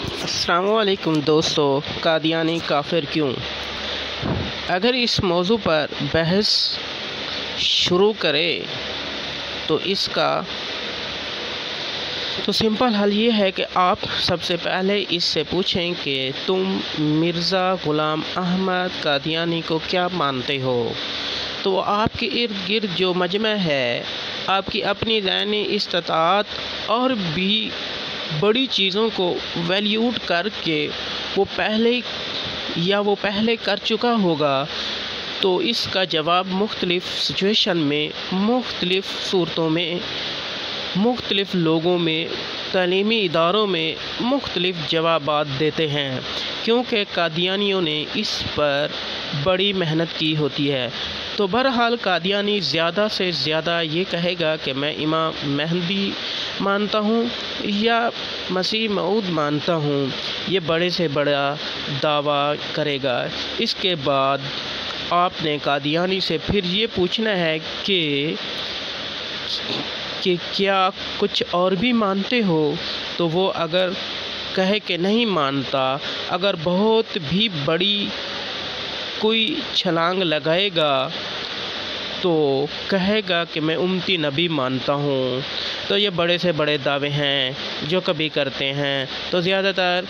السلام علیکم دوستو، قادیانی کافر کیوں؟ اگر اس موضوع پر بحث شروع کرے تو اس کا سمپل حل یہ ہے کہ آپ سب سے پہلے اس سے پوچھیں کہ تم مرزا غلام احمد قادیانی کو کیا مانتے ہو؟ تو آپ کے ارد گرد جو مجمع ہے، آپ کی اپنی ذہنی استطاعت اور بھی بڑی چیزوں کو ویلیوٹ کر کے وہ پہلے کر چکا ہوگا، تو اس کا جواب مختلف سچویشن میں، مختلف صورتوں میں، مختلف لوگوں میں، تعلیمی اداروں میں مختلف جوابات دیتے ہیں، کیونکہ قادیانیوں نے اس پر بڑی محنت کی ہوتی ہے۔ تو بہرحال قادیانی زیادہ سے زیادہ یہ کہے گا کہ میں امام مہدی مانتا ہوں یا مسیح موعود مانتا ہوں، یہ بڑے سے بڑا دعویٰ کرے گا۔ اس کے بعد آپ نے قادیانی سے پھر یہ پوچھنا ہے کہ کیا کچھ اور بھی مانتے ہو؟ تو وہ اگر کہے کہ نہیں مانتا، اگر بہت بھی بڑی کوئی چھلانگ لگائے گا تو کہے گا کہ میں امتی نبی مانتا ہوں۔ تو یہ بڑے سے بڑے دعوے ہیں جو کبھی کرتے ہیں، تو زیادہ تر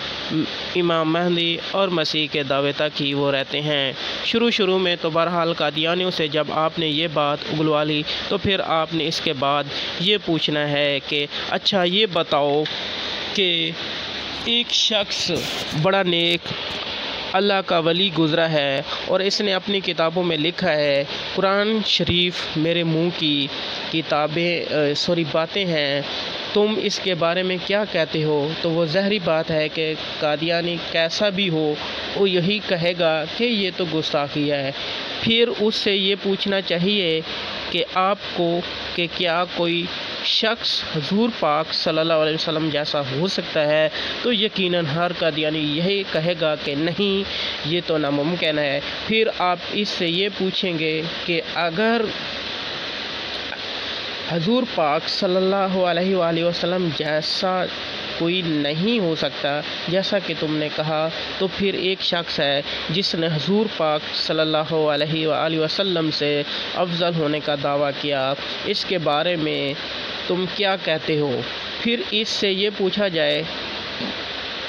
امام مہدی اور مسیح کے دعوے تک ہی وہ رہتے ہیں۔ شروع میں تو بہرحال قادیانیوں سے جب آپ نے یہ بات اگلوا لی تو پھر آپ نے اس کے بعد یہ پوچھنا ہے کہ اچھا یہ بتاؤ کہ ایک شخص بڑا نیک اللہ کا ولی گزرا ہے اور اس نے اپنی کتابوں میں لکھا ہے قرآن شریف میرے منہ کی باتیں ہیں، تم اس کے بارے میں کیا کہتے ہو؟ تو وہ ظاہری بات ہے کہ قادیانی کیسا بھی ہو وہ یہی کہے گا کہ یہ تو گستاخی ہے۔ پھر اس سے یہ پوچھنا چاہیے کہ آپ کو کہ کیا کوئی شخص حضور پاک صلی اللہ علیہ وسلم جیسا ہو سکتا ہے؟ تو یقیناً ہر قادیانی یہی کہے گا کہ نہیں، یہ تو ناممکن ہے۔ پھر آپ اس سے یہ پوچھیں گے کہ اگر حضور پاک صلی اللہ علیہ وآلہ وسلم جیسا کوئی نہیں ہو سکتا جیسا کہ تم نے کہا، تو پھر ایک شخص ہے جس نے حضور پاک صلی اللہ علیہ وآلہ وسلم سے افضل ہونے کا دعویٰ کیا، اس کے بارے میں تم کیا کہتے ہو؟ پھر اس سے یہ پوچھا جائے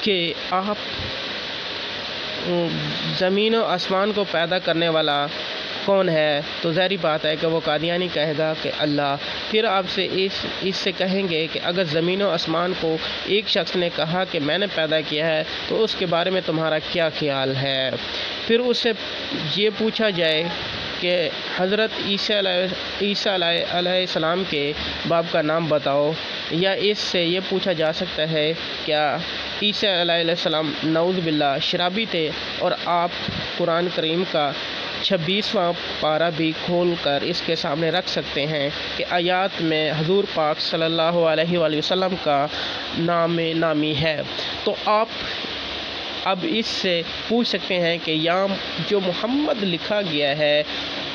کہ آپ زمین و آسمان کو پیدا کرنے والا کون ہے؟ تو ظاہری بات ہے کہ وہ قادیانی کہے گا کہ اللہ۔ پھر آپ سے اس سے کہیں گے کہ اگر زمین و آسمان کو ایک شخص نے کہا کہ میں نے پیدا کیا ہے تو اس کے بارے میں تمہارا کیا خیال ہے؟ پھر اس سے یہ پوچھا جائے کہ حضرت عیسیٰ علیہ السلام کے باپ کا نام بتاؤ، یا اس سے یہ پوچھا جا سکتا ہے کیا عیسیٰ علیہ السلام نعوذ باللہ شرابی تھے؟ اور آپ قرآن کریم کا 26واں پارہ بھی کھول کر اس کے سامنے رکھ سکتے ہیں کہ آیات میں حضور پاک صلی اللہ علیہ وآلہ وسلم کا نام نامی ہے۔ تو آپ اب اس سے پوچھ سکتے ہیں کہ یہاں جو محمد لکھا گیا ہے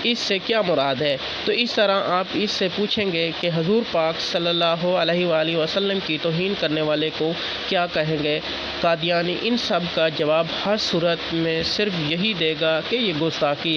اس سے کیا مراد ہے؟ تو اس طرح آپ اس سے پوچھیں گے کہ حضور پاک صلی اللہ علیہ وآلہ وسلم کی توہین کرنے والے کو کیا کہیں گے؟ قادیانی ان سب کا جواب ہر صورت میں صرف یہی دے گا کہ یہ گستاخی